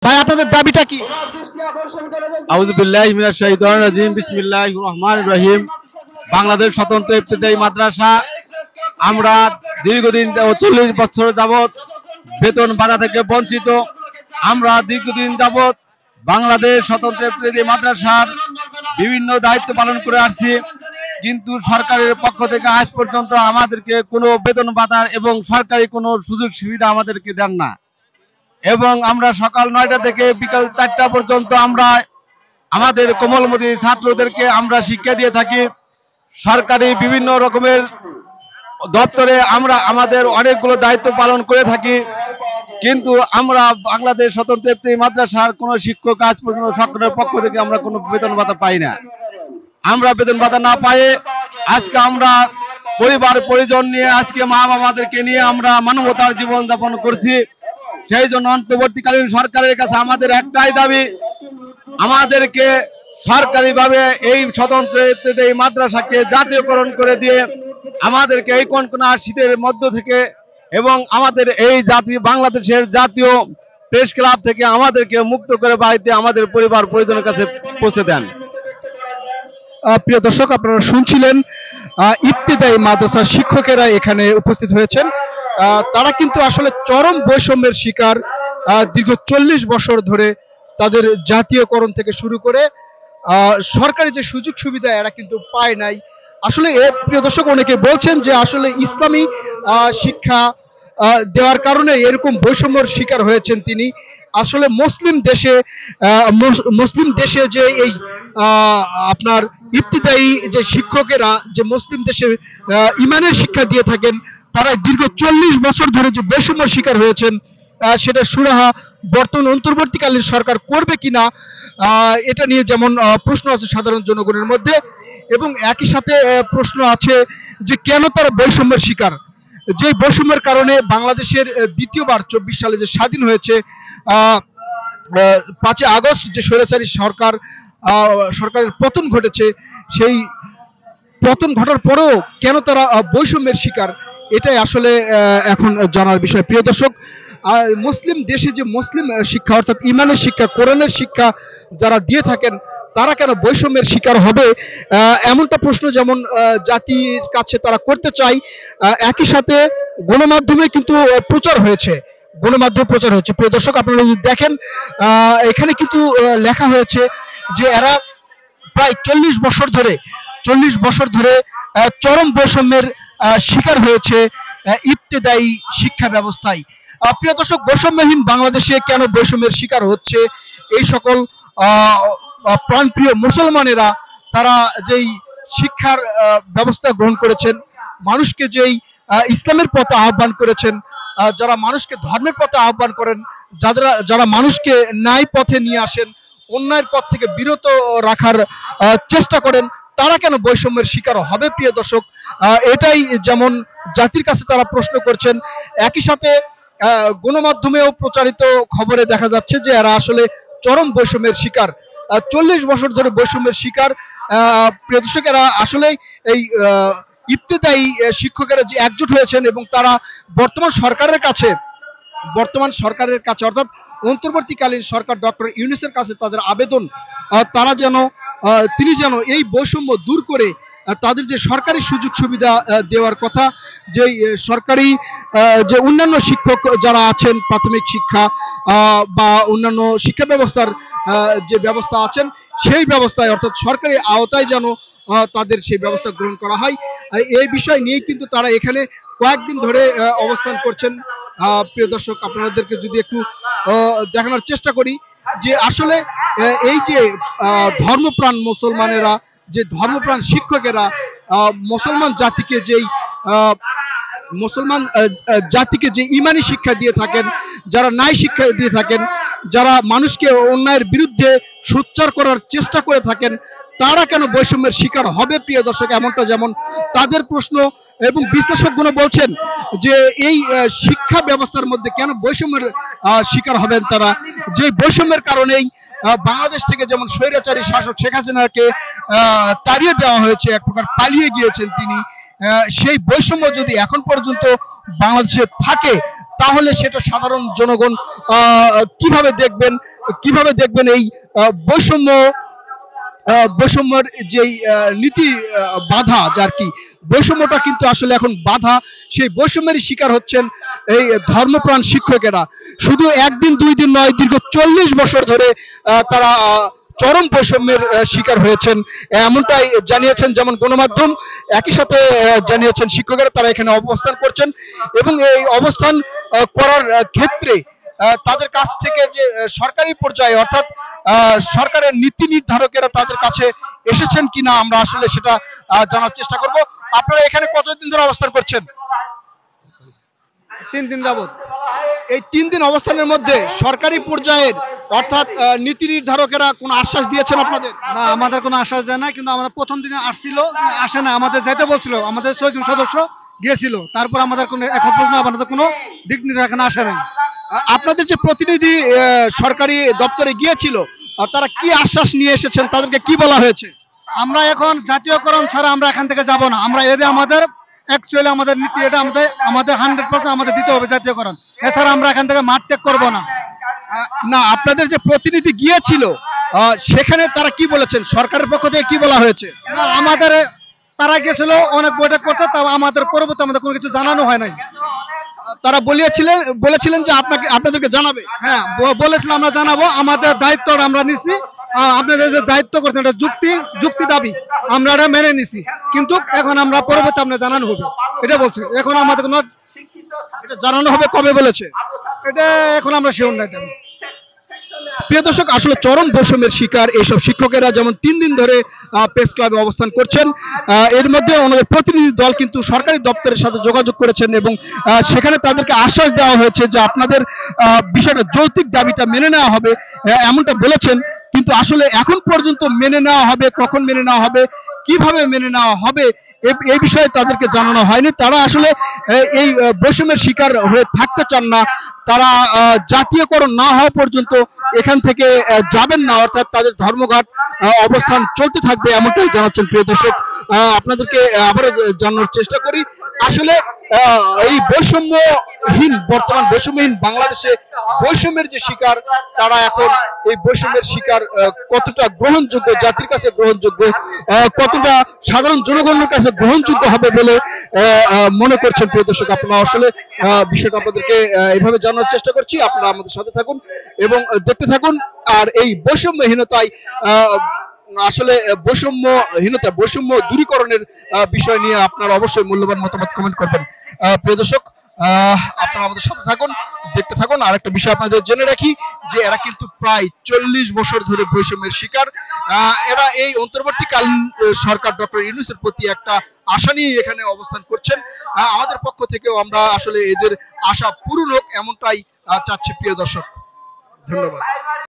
ভাই আপনাদের দাবিটা কি? আউযু বিল্লাহি মিনাশ শাইতানির রাজিম বিসমিল্লাহির রহমানির রহিম। বাংলাদেশ স্বতন্ত্র ইবতেদায়ী মাদ্রাসা আমরা দীর্ঘদিন 40 বছর যাবত বেতন ভাতা থেকে বঞ্চিত। আমরা দীর্ঘদিন যাবত বাংলাদেশ স্বতন্ত্র ইবতেদায়ী মাদ্রাসার বিভিন্ন দায়িত্ব পালন করে আসছি, কিন্তু সরকারের পক্ষ থেকে আজ পর্যন্ত আমাদেরকে কোনো বেতন ভাতা এবং সরকারি কোনো সুযোগ সুবিধা আমাদেরকে দেন না। এবং আমরা সকাল 9টা থেকে বিকাল 4টা পর্যন্ত আমরা আমাদের কোমলমতি ছাত্রদেরকে আমরা শিক্ষা দিয়ে থাকি। সরকারি বিভিন্ন রকমের দপ্তরে আমরা আমাদের অনেকগুলো দায়িত্ব পালন করে থাকি, কিন্তু আমরা বাংলাদেশ স্বতন্ত্র ইবতেদায়ী মাদ্রাসার কোনো শিক্ষক আজ পর্যন্ত সরকারের পক্ষ থেকে আমরা কোনো বেতন ভাতা পাই না। আমরা বেতন ভাতা না পায়ে আজকে আমরা পরিবার পরিজন নিয়ে আজকে মা বাবাদেরকে নিয়ে আমরা মানবতার জীবন যাপন করছি। সেই জন্য অন্তর্বর্তীকালীন সরকারের কাছে আমাদের একটাই দাবি, আমাদেরকে সরকারিভাবে এই স্বতন্ত্র ইবতেদায়ী মাদ্রাসাকে জাতীয়করণ করে দিয়ে আমাদেরকে এই কনকনা শীতের মধ্য থেকে এবং আমাদের এই বাংলাদেশের জাতীয় প্রেস ক্লাব থেকে আমাদেরকে মুক্ত করে বাড়িতে আমাদের পরিবার পরিজনের কাছে পৌঁছে দেন। প্রিয় দর্শক, আপনারা শুনছিলেন ইবতেদায়ী মাদ্রাসার শিক্ষকেরা এখানে উপস্থিত হয়েছেন। তারা কিন্তু আসলে চরম বৈষম্যের শিকার। দীর্ঘ 40 বছর ধরে তাদের জাতীয়করণ থেকে শুরু করে সরকারি যে সুযোগ সুবিধা এরা কিন্তু পায় নাই। আসলে প্রিয় দর্শক, অনেকে বলছেন যে আসলে ইসলামী শিক্ষা দেওয়ার কারণে এরকম বৈষম্যের শিকার হয়েছেন তিনি। আসলে মুসলিম দেশে যে এই আপনার ইবতিদায়ী যে শিক্ষকেরা যে মুসলিম দেশে ইমানের শিক্ষা দিয়ে থাকেন, তারা দীর্ঘ 40 বছর ধরে যে বৈষম্য শিকার হয়েছেন সেটা সুরাহা বর্তমান অন্তর্বর্তীকালীন সরকার করবে কিনা এটা নিয়ে যেমন প্রশ্ন আছে সাধারণ জনগণের মধ্যে, এবং একই সাথে প্রশ্ন আছে যে কেন তারা বৈষম্যের শিকার। যে বৈষম্যের কারণে বাংলাদেশের দ্বিতীয়বার 24 সালে যে স্বাধীন হয়েছে, 5 আগস্ট যে স্বৈরাচারী সরকারের পতন ঘটেছে, সেই পতন ঘটার পরেও কেন তারা বৈষম্যের শিকার, এটাই আসলে এখন জানার বিষয়। প্রিয় দর্শক, মুসলিম দেশে যে মুসলিম শিক্ষা অর্থাৎ ইমানের শিক্ষা, কোরআনের শিক্ষা যারা দিয়ে থাকেন, তারা কেন বৈষম্যের শিকার হবে, এমনটা প্রশ্ন যেমন জাতির কাছে তারা করতে চায়। একই সাথে গণমাধ্যমে কিন্তু প্রচার হয়েছে, প্রিয় দর্শক, আপনারা যদি দেখেন এখানে কিন্তু লেখা হয়েছে যে এরা প্রায় 40 বছর ধরে চরম বৈষম্যের শিকার হয়েছে ইবতেদায়ী শিক্ষা ব্যবস্থায়। প্রিয় দর্শক, বৈষম্যহীন বাংলাদেশে কেন বৈষম্যের শিকার হচ্ছে এই সকল প্রাণপ্রিয় মুসলমানেরা, তারা যেই শিক্ষার ব্যবস্থা গ্রহণ করেছেন, মানুষকে যেই ইসলামের পথে আহ্বান করেছেন, যারা মানুষকে ধর্মের পথে আহ্বান করেন, যারা মানুষকে ন্যায় পথে নিয়ে আসেন, অন্যায়ের পথ থেকে বিরত রাখার চেষ্টা করেন, তারা কেন বৈষম্যের শিকার হবে? প্রিয় দর্শক, এটাই যেমন জাতির কাছে তারা প্রশ্ন করছেন। একই সাথে গণমাধ্যমেও প্রচারিত খবরে দেখা যাচ্ছে যে এরা আসলে চরম বৈষম্যের শিকার, 40 বছর ধরে বৈষম্যের শিকার। প্রিয় দর্শক, এরা আসলে এই ইবতেদায়ী শিক্ষকেরা যে একজোট হয়েছেন এবং তারা বর্তমান সরকারের কাছে অর্থাৎ অন্তর্বর্তীকালীন সরকার ডক্টর ইউনূসের কাছে তাদের আবেদন, তিনি যেন এই বৈষম্য দূর করে তাদের যে সরকারি সুযোগ সুবিধা দেওয়ার কথা, যে সরকারি যে অন্যান্য শিক্ষক যারা আছেন প্রাথমিক শিক্ষা বা অন্যান্য শিক্ষা ব্যবস্থার যে ব্যবস্থা আছেন, সেই ব্যবস্থায় অর্থাৎ সরকারি আওতায় যেন তাদের সেই ব্যবস্থা গ্রহণ করা হয়। এই বিষয় নিয়ে কিন্তু তারা এখানে কয়েকদিন ধরে অবস্থান করছেন। প্রিয় দর্শক, আপনাদেরকে যদি একটু দেখানোর চেষ্টা করি যে আসলে এই যে ধর্মপ্রাণ মুসলমানেরা, যে ধর্মপ্রাণ শিক্ষকেরা মুসলমান জাতিকে যে ইমানি শিক্ষা দিয়ে থাকেন, যারা ন্যায় শিক্ষা দিয়ে থাকেন, যারা মানুষকে অন্যায়ের বিরুদ্ধে সোচ্চার করার চেষ্টা করে থাকেন, তারা কেন বৈষম্যের শিকার হবে? প্রিয় দর্শক, এমনটা যেমন তাদের প্রশ্ন, এবং বিশ্লেষকগণ বলছেন যে এই শিক্ষা ব্যবস্থার মধ্যে কেন বৈষম্যের শিকার হবেন তারা, যে বৈষম্যের কারণেই বাংলাদেশ থেকে যেমন স্বৈরাচারী শাসক শেখ হাসিনাকে তাড়িয়ে দেওয়া হয়েছে, এক প্রকার পালিয়ে গিয়েছেন তিনি, সেই বৈষম্য যদি এখন পর্যন্ত বাংলাদেশে থাকে, তাহলে সেটা সাধারণ জনগণ কিভাবে দেখবেন এই বৈষম্য বৈষম্যের যেই নীতি বাধা যার কি বৈষম্যটা কিন্তু আসলে এখন বাধা, সেই বৈষম্যেরই শিকার হচ্ছেন এই ধর্মপ্রাণ শিক্ষকেরা। শুধু একদিন দুই দিন নয়, দীর্ঘ 40 বছর ধরে তারা চরম বৈষম্যের শিকার হয়েছেন, এমনটাই জানিয়েছেন যেমন গণমাধ্যম, একই সাথে জানিয়েছেন শিক্ষকেরা। তারা এখানে অবস্থান করছেন এবং এই অবস্থান করার ক্ষেত্রে তাদের কাছ থেকে যে সরকারি পর্যায়ে অর্থাৎ সরকারের নীতি নির্ধারকেরা তাদের কাছে এসেছেন কিনা আমরা আসলে সেটা জানার চেষ্টা করব। আপনারা এখানে কতদিন ধরে অবস্থান করছেন? 3 দিন যাবত। এই 3 দিন অবস্থানের মধ্যে সরকারি পর্যায়ের অর্থাৎ নীতি নির্ধারকেরা কোনো আশ্বাস দিয়েছেন আপনাদের? না, আমাদের কোনো আশ্বাস দেয় না, কিন্তু আমাদের প্রথম দিনে আসছিল, আসে না, আমাদের যেতে বলছিল, আমাদের 6 জন সদস্য গিয়েছিল, তারপর আমাদের কোনো এখন পর্যন্ত আমাদের কোনো দিক নির্দেশনা আসে না। আপনাদের যে প্রতিনিধি সরকারি দপ্তরে গিয়েছিল, তারা কি আশ্বাস নিয়ে এসেছেন, তাদেরকে কি বলা হয়েছে? আমরা এখন জাতীয়করণ ছাড়া আমরা এখান থেকে যাব না, আমরা এদের আমাদের অ্যাকচুয়ালি আমাদের নীতি এটা আমাদের 100% আমাদের দিতে হবে জাতীয়করণ, এছাড়া আমরা এখান থেকে মাঠ ত্যাগ করবো না। না, আপনাদের যে প্রতিনিধি গিয়েছিল সেখানে তারা কি বলেছেন, সরকারের পক্ষ থেকে কি বলা হয়েছে? না, আমাদের তারা গেছিল, অনেক বৈঠক করছে, তা আমাদের পরবর্তী আমাদের কোনো কিছু জানানো হয় নাই। তারা বলেছিলেন যে আপনাদেরকে জানাবে। হ্যাঁ, বলেছিলাম আমরা জানাবো, আমাদের দায়িত্বটা আমরা নিছি, আপনাদের যে দায়িত্ব করছেন এটা যুক্তি দাবি, আমরা এটা মেনে নিছি, কিন্তু এখন আমরা পরবর্তী আমরা জানানো হবে এটা বলছে। এখন আমাদের কোনো এটা জানানো হবে কবে বলেছে? এটা এখন আমরা শিওর না। এটা প্রিয় দর্শক, আসলে চরম বৈষম্যের শিকার এইসব শিক্ষকেরা, যেমন 3 দিন ধরে প্রেস ক্লাবে অবস্থান করছেন। এর মধ্যে ওনাদের প্রতিনিধি দল কিন্তু সরকারি দপ্তরের সাথে যোগাযোগ করেছেন এবং সেখানে তাদেরকে আশ্বাস দেওয়া হয়েছে যে আপনাদের বিষয়টা যৌক্তিক দাবিটা মেনে নেওয়া হবে, এমনটা বলেছেন। কিন্তু আসলে এখন পর্যন্ত মেনে নেওয়া হবে, কখন মেনে নেওয়া হবে, কিভাবে মেনে নেওয়া হবে এই বিষয়ে তাদেরকে জানানো হয়নি। তারা আসলে এই বৈষম্যের শিকার হয়ে থাকতে চান না। তারা জাতীয়করণ না হওয়া পর্যন্ত এখান থেকে যাবেন না, অর্থাৎ তাদের ধর্মঘট অবস্থান চলতে থাকবে, এমনটাই জানাচ্ছেন। প্রিয় দর্শক, আপনাদেরকে আবারও জানানোর চেষ্টা করি, আসলে এই বর্তমান বৈষম্যহীন বাংলাদেশে বৈষম্যের যে শিকার, তারা এখন এই বৈষম্যের শিকার কতটা গ্রহণযোগ্য, জাতির কাছে গ্রহণযোগ্য, কতটা সাধারণ জনগণের কাছে গ্রহণযোগ্য হবে বলে মনে করছেন? প্রিয় দর্শক, আপনারা আসলে বিষয়টা আপনাদেরকে এইভাবে জানানোর চেষ্টা করছি। আপনারা আমাদের সাথে থাকুন এবং দেখতে থাকুন। আর এই বৈষম্যহীনতায় আসলে বৈষম্য দূরীকরণের বিষয় নিয়ে আপনারা অবশ্যই মূল্যবান মতামত কমেন্ট করবেন। প্রিয় দর্শক, আপনারা আমাদের সাথে থাকুন, দেখতে থাকুন। আর একটা বিষয় আপনাদের জেনে রাখি যে এরা কিন্তু প্রায় 40 বছর ধরে বৈষম্যের শিকার। এরা এই অন্তর্বর্তীকালীন সরকার ডক্টর ইউনূসের প্রতি একটা আশা নিয়ে এখানে অবস্থান করছেন। আমাদের পক্ষ থেকেও আমরা আসলে এদের আশা পূরণ হোক এমনটাই চাচ্ছি। প্রিয় দর্শক, ধন্যবাদ।